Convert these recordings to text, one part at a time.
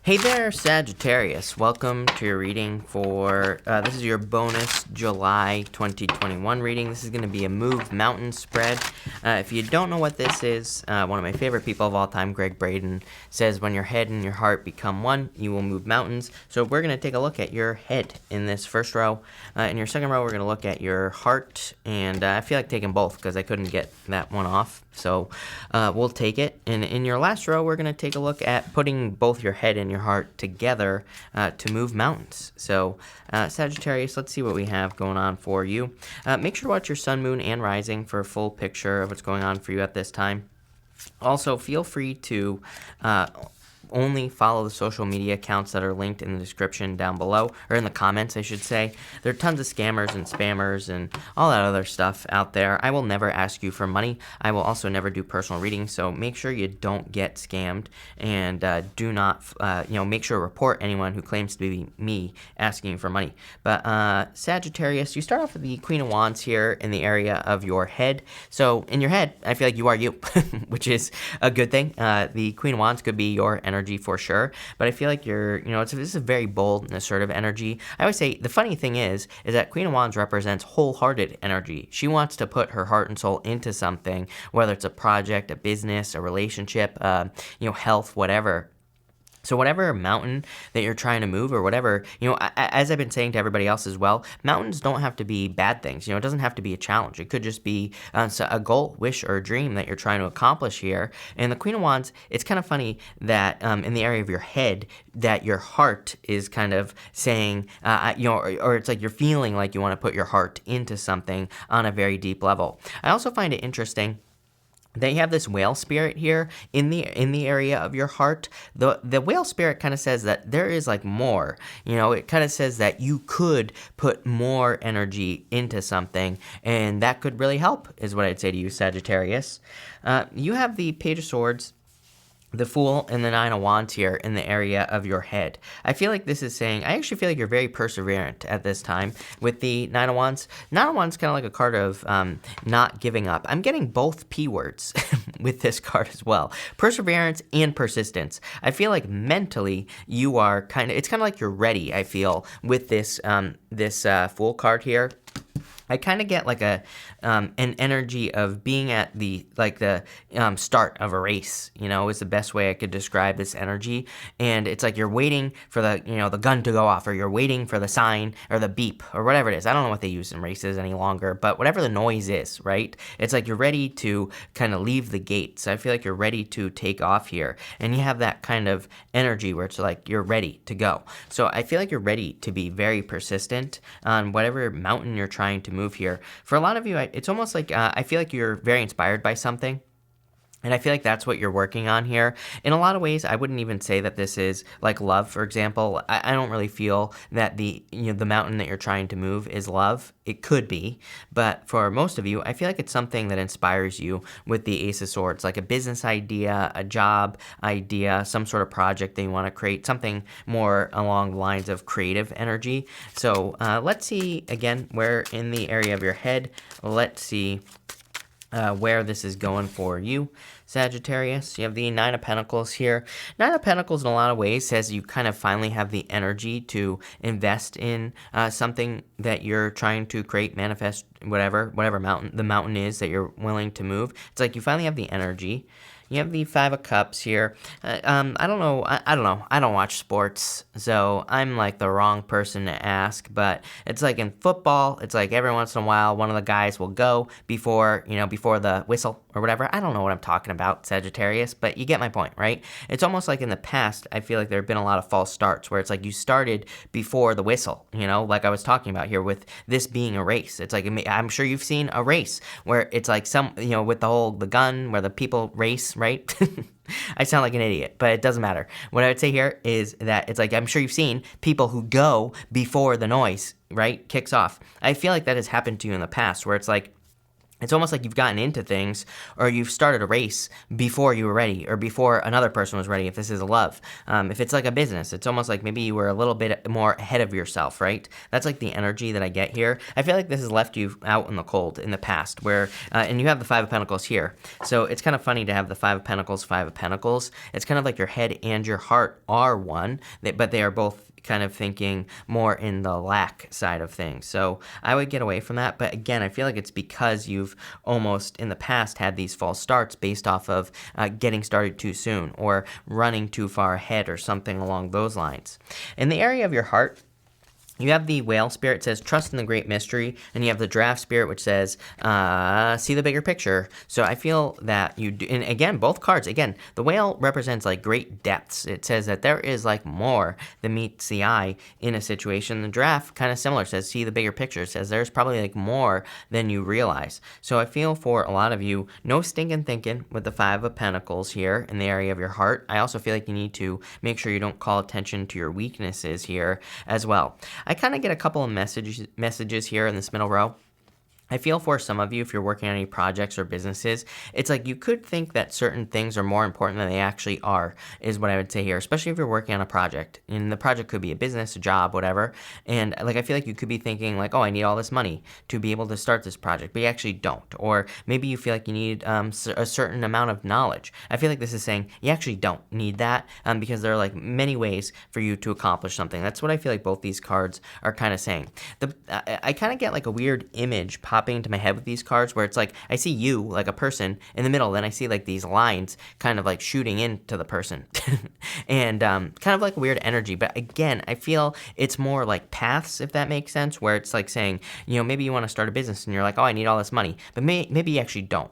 Hey there, Sagittarius. Welcome to your reading for, this is your bonus July 2021 reading. This is going to be a Move Mountain spread. If you don't know what this is, one of my favorite people of all time, Greg Braden, says when your head and your heart become one, you will move mountains. So we're going to take a look at your head in this first row. In your second row, we're going to look at your heart, and I feel like taking both because I couldn't get that one off. So we'll take it. And in your last row, we're going to take a look at putting both your head and your heart together to move mountains. So Sagittarius, let's see what we have going on for you. Make sure to watch your sun, moon, and rising for a full picture of what's going on for you at this time. Also, feel free to only follow the social media accounts that are linked in the description down below, or in the comments, I should say. There are tons of scammers and spammers and all that other stuff out there. I will never ask you for money. I will also never do personal readings, so make sure you don't get scammed, and do not, make sure to report anyone who claims to be me asking you for money. But Sagittarius, you start off with the Queen of Wands here in the area of your head. So in your head, I feel like you are you, which is a good thing. The Queen of Wands could be your energy for sure, but I feel like this is a very bold and assertive energy. I always say the funny thing is that Queen of Wands represents wholehearted energy. She wants to put her heart and soul into something, whether it's a project, a business, a relationship, health, whatever. So whatever mountain that you're trying to move, or whatever, as I've been saying to everybody else as well, mountains don't have to be bad things. It doesn't have to be a challenge. It could just be a goal, wish, or a dream that you're trying to accomplish here. And the Queen of Wands, it's kind of funny that in the area of your head, that your heart is kind of saying, or it's like you're feeling like you want to put your heart into something on a very deep level. I also find it interesting that you have this whale spirit here in the area of your heart. The whale spirit kind of says that there is like more. It kind of says that you could put more energy into something, and that could really help, is what I'd say to you, Sagittarius. You have the Page of Swords, the Fool, and the Nine of Wands here in the area of your head. I feel like this is saying, I actually feel like you're very perseverant at this time with the Nine of Wands. Nine of Wands is kind of like a card of not giving up. I'm getting both P words with this card as well. Perseverance and persistence. I feel like mentally you are it's kind of like you're ready, I feel, with this Fool card here. I kind of get like an energy of being at the start of a race, is the best way I could describe this energy. And it's like you're waiting for the gun to go off, or you're waiting for the sign or the beep or whatever it is. I don't know what they use in races any longer, but whatever the noise is, right? It's like you're ready to kind of leave the gate. So I feel like you're ready to take off here, and you have that kind of energy where it's like you're ready to go. So I feel like you're ready to be very persistent on whatever mountain you're trying to move here. For a lot of you, it's almost like I feel like you're very inspired by something. And I feel like that's what you're working on here. In a lot of ways, I wouldn't even say that this is like love, for example. I don't really feel that the mountain that you're trying to move is love. It could be, but for most of you, I feel like it's something that inspires you with the Ace of Swords, like a business idea, a job idea, some sort of project that you want to create, something more along the lines of creative energy. So let's see, again, where in the area of your head, let's see where this is going for you, Sagittarius. You have the Nine of Pentacles here. Nine of Pentacles in a lot of ways says you kind of finally have the energy to invest in something that you're trying to create, manifest, whatever the mountain is that you're willing to move. It's like you finally have the energy. You have the Five of Cups here. I don't know. I don't watch sports, so I'm like the wrong person to ask. But it's like in football, it's like every once in a while, one of the guys will go before the whistle or whatever. I don't know what I'm talking about, Sagittarius, but you get my point, right? It's almost like in the past, I feel like there have been a lot of false starts where it's like you started before the whistle, like I was talking about here with this being a race. It's like, I'm sure you've seen a race where it's like with the gun where the people race, right? I sound like an idiot, but it doesn't matter. What I would say here is that it's like, I'm sure you've seen people who go before the noise, right, kicks off. I feel like that has happened to you in the past where it's like, It's almost like you've gotten into things, or you've started a race before you were ready, or before another person was ready, if this is a love. If it's like a business, it's almost like maybe you were a little bit more ahead of yourself, right? That's like the energy that I get here. I feel like this has left you out in the cold in the past, where, and you have the Five of Pentacles here. So it's kind of funny to have the Five of Pentacles, Five of Pentacles. It's kind of like your head and your heart are one, but they are both kind of thinking more in the lack side of things. So I would get away from that. But again, I feel like it's because you've almost in the past had these false starts based off of getting started too soon or running too far ahead or something along those lines. In the area of your heart, you have the whale spirit, says trust in the great mystery, and you have the giraffe spirit, which says see the bigger picture. So I feel that you do, and again, both cards, again, the whale represents like great depths. It says that there is like more than meets the eye in a situation. The giraffe, kind of similar, says see the bigger picture. It says there's probably like more than you realize. So I feel for a lot of you, no stinking thinking with the Five of Pentacles here in the area of your heart. I also feel like you need to make sure you don't call attention to your weaknesses here as well. I kind of get a couple of messages here in this middle row. I feel for some of you, if you're working on any projects or businesses, it's like you could think that certain things are more important than they actually are, is what I would say here, especially if you're working on a project. And the project could be a business, a job, whatever. And like I feel like you could be thinking like, oh, I need all this money to be able to start this project, but you actually don't. Or maybe you feel like you need a certain amount of knowledge. I feel like this is saying you actually don't need that because there are like many ways for you to accomplish something. That's what I feel like both these cards are kind of saying. I kind of get like a weird image popping into my head with these cards where it's like I see you like a person in the middle, then I see like these lines kind of like shooting into the person and kind of like weird energy. But again, I feel it's more like paths, if that makes sense, where it's like saying, you know, maybe you want to start a business and you're like, oh, I need all this money, but maybe you actually don't.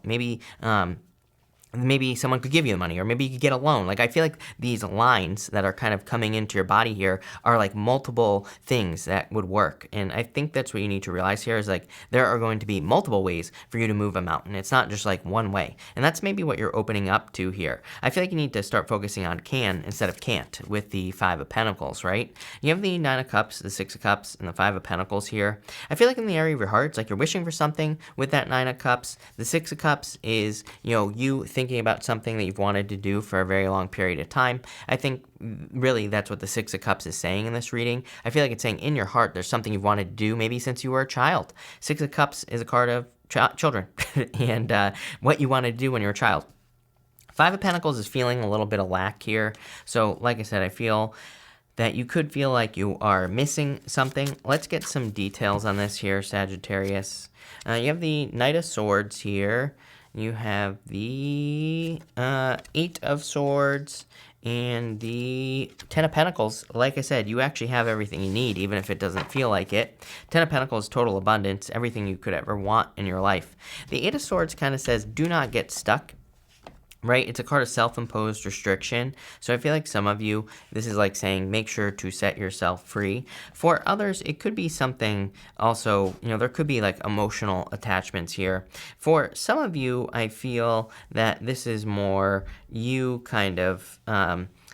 Maybe someone could give you the money, or maybe you could get a loan. Like, I feel like these lines that are kind of coming into your body here are like multiple things that would work. And I think that's what you need to realize here is like there are going to be multiple ways for you to move a mountain. It's not just like one way. And that's maybe what you're opening up to here. I feel like you need to start focusing on can instead of can't with the Five of Pentacles, right? You have the Nine of Cups, the Six of Cups, and the Five of Pentacles here. I feel like in the area of your heart, it's like you're wishing for something with that Nine of Cups. The Six of Cups is, you know, you thinking about something that you've wanted to do for a very long period of time. I think really that's what the Six of Cups is saying in this reading. I feel like it's saying in your heart there's something you've wanted to do maybe since you were a child. Six of Cups is a card of children and what you wanted to do when you were a child. Five of Pentacles is feeling a little bit of lack here. So like I said, I feel that you could feel like you are missing something. Let's get some details on this here, Sagittarius. You have the Knight of Swords here. You have the Eight of Swords and the Ten of Pentacles. Like I said, you actually have everything you need, even if it doesn't feel like it. Ten of Pentacles, total abundance, everything you could ever want in your life. The Eight of Swords kind of says, do not get stuck. Right? It's a card of self-imposed restriction. So I feel like some of you, this is like saying, make sure to set yourself free. For others, it could be something also, you know, there could be like emotional attachments here. For some of you, I feel that this is more you kind of,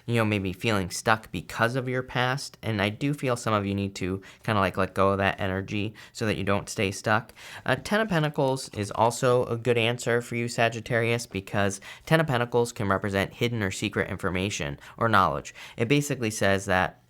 you know, maybe feeling stuck because of your past. And I do feel some of you need to kind of like let go of that energy so that you don't stay stuck. Ten of Pentacles is also a good answer for you, Sagittarius, because Ten of Pentacles can represent hidden or secret information or knowledge. It basically says that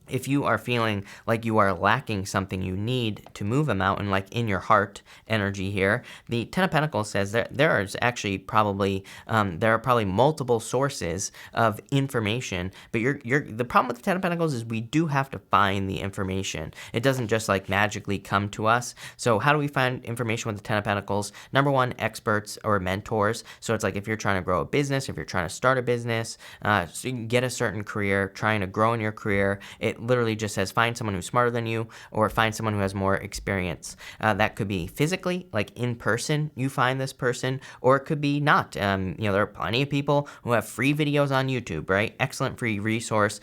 if you are feeling like you are lacking something you need to move a mountain, like in your heart energy here, the Ten of Pentacles says that there is actually probably, there are probably multiple sources of information, but the problem with the Ten of Pentacles is we do have to find the information. It doesn't just like magically come to us. So how do we find information with the Ten of Pentacles? Number one, experts or mentors. So it's like if you're trying to grow a business, if you're trying to start a business, so you can get a certain career, trying to grow in your career, it literally just says find someone who's smarter than you or find someone who has more experience. That could be physically, like in person, you find this person, or it could be not. You know, there are plenty of people who have free videos on YouTube, right? Excellent free resource.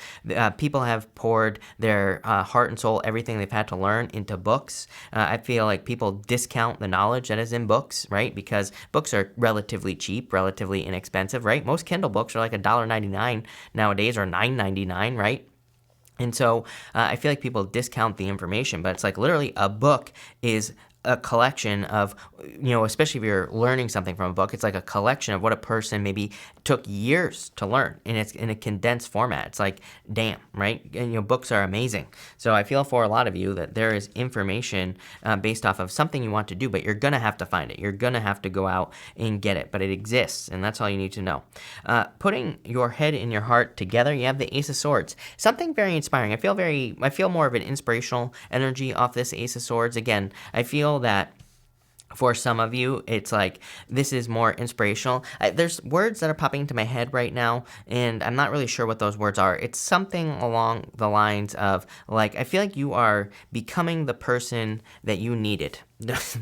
People have poured their heart and soul, everything they've had to learn into books. I feel like people discount the knowledge that is in books, right? Because books are relatively cheap, relatively inexpensive, right? Most Kindle books are like $1.99 nowadays or $9.99, right? And so I feel like people discount the information, but it's like literally a book is a collection of, especially if you're learning something from a book, it's like a collection of what a person maybe took years to learn, and it's in a condensed format. It's like, damn, right? And, books are amazing. So I feel for a lot of you that there is information based off of something you want to do, but you're going to have to find it. You're going to have to go out and get it, but it exists, and that's all you need to know. Putting your head and your heart together, you have the Ace of Swords. Something very inspiring. I feel more of an inspirational energy off this Ace of Swords. Again, I feel that for some of you, it's like this is more inspirational. There's words that are popping into my head right now, and I'm not really sure what those words are. It's something along the lines of, like, I feel like you are becoming the person that you needed. Those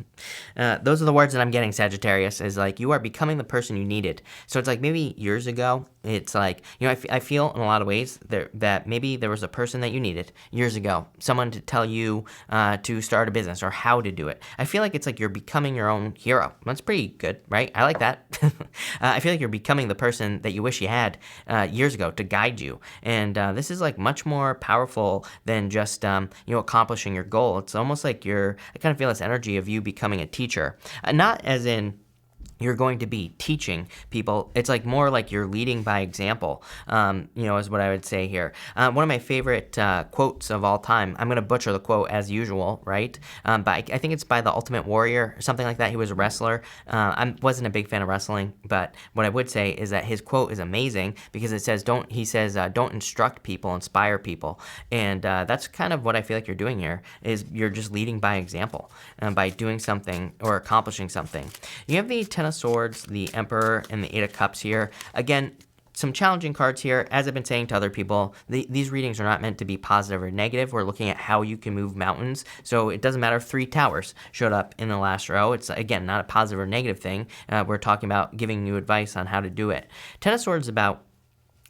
are the words that I'm getting, Sagittarius, is like you are becoming the person you needed. So it's like maybe years ago, it's like, I feel in a lot of ways that maybe there was a person that you needed years ago, someone to tell you to start a business or how to do it. I feel like it's like you're becoming your own hero. That's pretty good, right? I like that. I feel like you're becoming the person that you wish you had years ago to guide you. And this is like much more powerful than just, accomplishing your goal. It's almost like I kind of feel this energy of you becoming a teacher, not as in you're going to be teaching people. It's like more like you're leading by example, is what I would say here. One of my favorite quotes of all time, I'm going to butcher the quote as usual, right? But I think it's by the Ultimate Warrior or something like that. He was a wrestler. I wasn't a big fan of wrestling, but what I would say is that his quote is amazing because it says, don't instruct people, inspire people. And that's kind of what I feel like you're doing here, is you're just leading by example by doing something or accomplishing something. You have the Ten of Swords, the Emperor, and the Eight of Cups here. Again, some challenging cards here. As I've been saying to other people, these readings are not meant to be positive or negative. We're looking at how you can move mountains. So it doesn't matter if 3 towers showed up in the last row. It's, again, not a positive or negative thing. We're talking about giving you advice on how to do it. Ten of Swords is about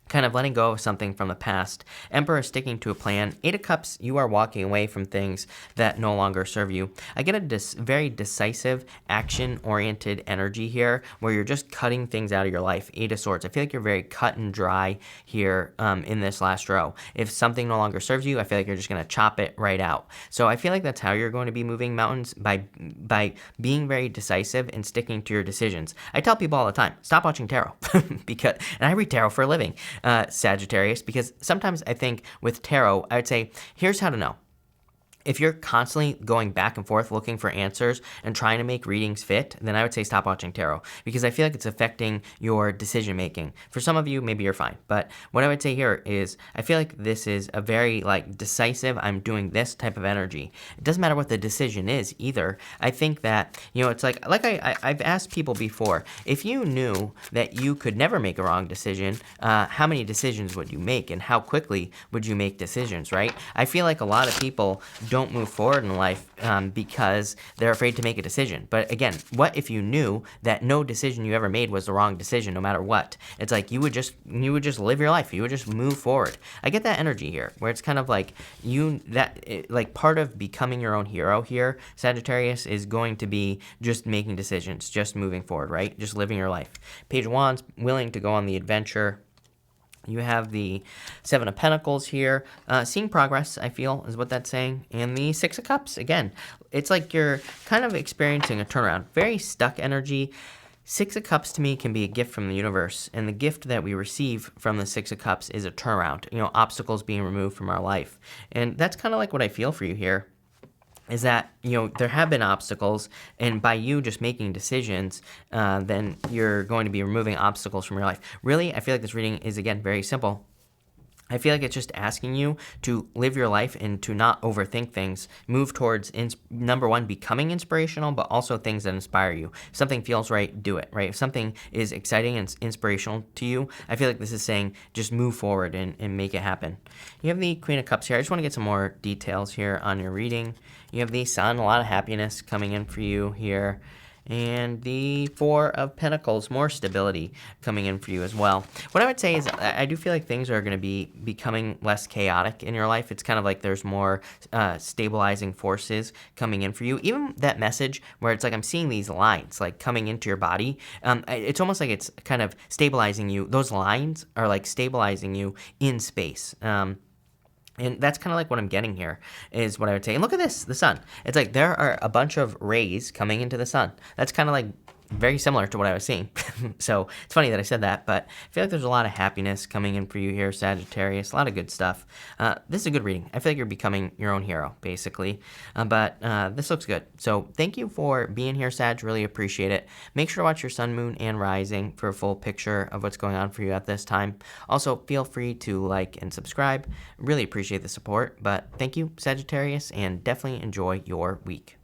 kind of letting go of something from the past. Emperor is sticking to a plan. Eight of Cups, you are walking away from things that no longer serve you. I get a very decisive, action-oriented energy here where you're just cutting things out of your life. Eight of Swords. I feel like you're very cut and dry here in this last row. If something no longer serves you, I feel like you're just going to chop it right out. So I feel like that's how you're going to be moving mountains, by being very decisive and sticking to your decisions. I tell people all the time, stop watching tarot, and I read tarot for a living. Sagittarius, because sometimes I think with tarot, I would say, here's how to know. If you're constantly going back and forth looking for answers and trying to make readings fit, then I would say stop watching tarot, because I feel like it's affecting your decision making. For some of you, maybe you're fine. But what I would say here is I feel like this is a very decisive, I'm doing this type of energy. It doesn't matter what the decision is either. I think that, it's like I've asked people before, if you knew that you could never make a wrong decision, how many decisions would you make and how quickly would you make decisions, right? I feel like a lot of people don't move forward in life because they're afraid to make a decision. But again, what if you knew that no decision you ever made was the wrong decision, no matter what? It's like you would just live your life. You would just move forward. I get that energy here, where it's kind of like part of becoming your own hero here, Sagittarius, is going to be just making decisions, just moving forward, right? Just living your life. Page of Wands, willing to go on the adventure. You have the Seven of Pentacles here. Seeing progress, I feel, is what that's saying. And the Six of Cups, again, it's like you're kind of experiencing a turnaround. Very stuck energy. Six of Cups to me can be a gift from the universe. And the gift that we receive from the Six of Cups is a turnaround. Obstacles being removed from our life. And that's kind of like what I feel for you here. Is that, there have been obstacles, and by you just making decisions, then you're going to be removing obstacles from your life. Really, I feel like this reading is, again, very simple. I feel like it's just asking you to live your life and to not overthink things. Move towards, number one, becoming inspirational, but also things that inspire you. If something feels right, do it, right? If something is exciting and inspirational to you, I feel like this is saying just move forward and make it happen. You have the Queen of Cups here. I just want to get some more details here on your reading. You have the Sun, a lot of happiness coming in for you here. And the Four of Pentacles, more stability coming in for you as well. What I would say is I do feel like things are going to be becoming less chaotic in your life. It's kind of like there's more stabilizing forces coming in for you. Even that message where it's like I'm seeing these lines like coming into your body. It's almost like it's kind of stabilizing you. Those lines are like stabilizing you in space. And that's kind of like what I'm getting here, is what I would say. And look at this, the sun. It's like there are a bunch of rays coming into the sun. That's kind of like very similar to what I was seeing. So it's funny that I said that, but I feel like there's a lot of happiness coming in for you here, Sagittarius. A lot of good stuff. This is a good reading. I feel like you're becoming your own hero, basically. But this looks good. So thank you for being here, Sag. Really appreciate it. Make sure to watch your sun, moon, and rising for a full picture of what's going on for you at this time. Also, feel free to like and subscribe. Really appreciate the support. But thank you, Sagittarius, and definitely enjoy your week.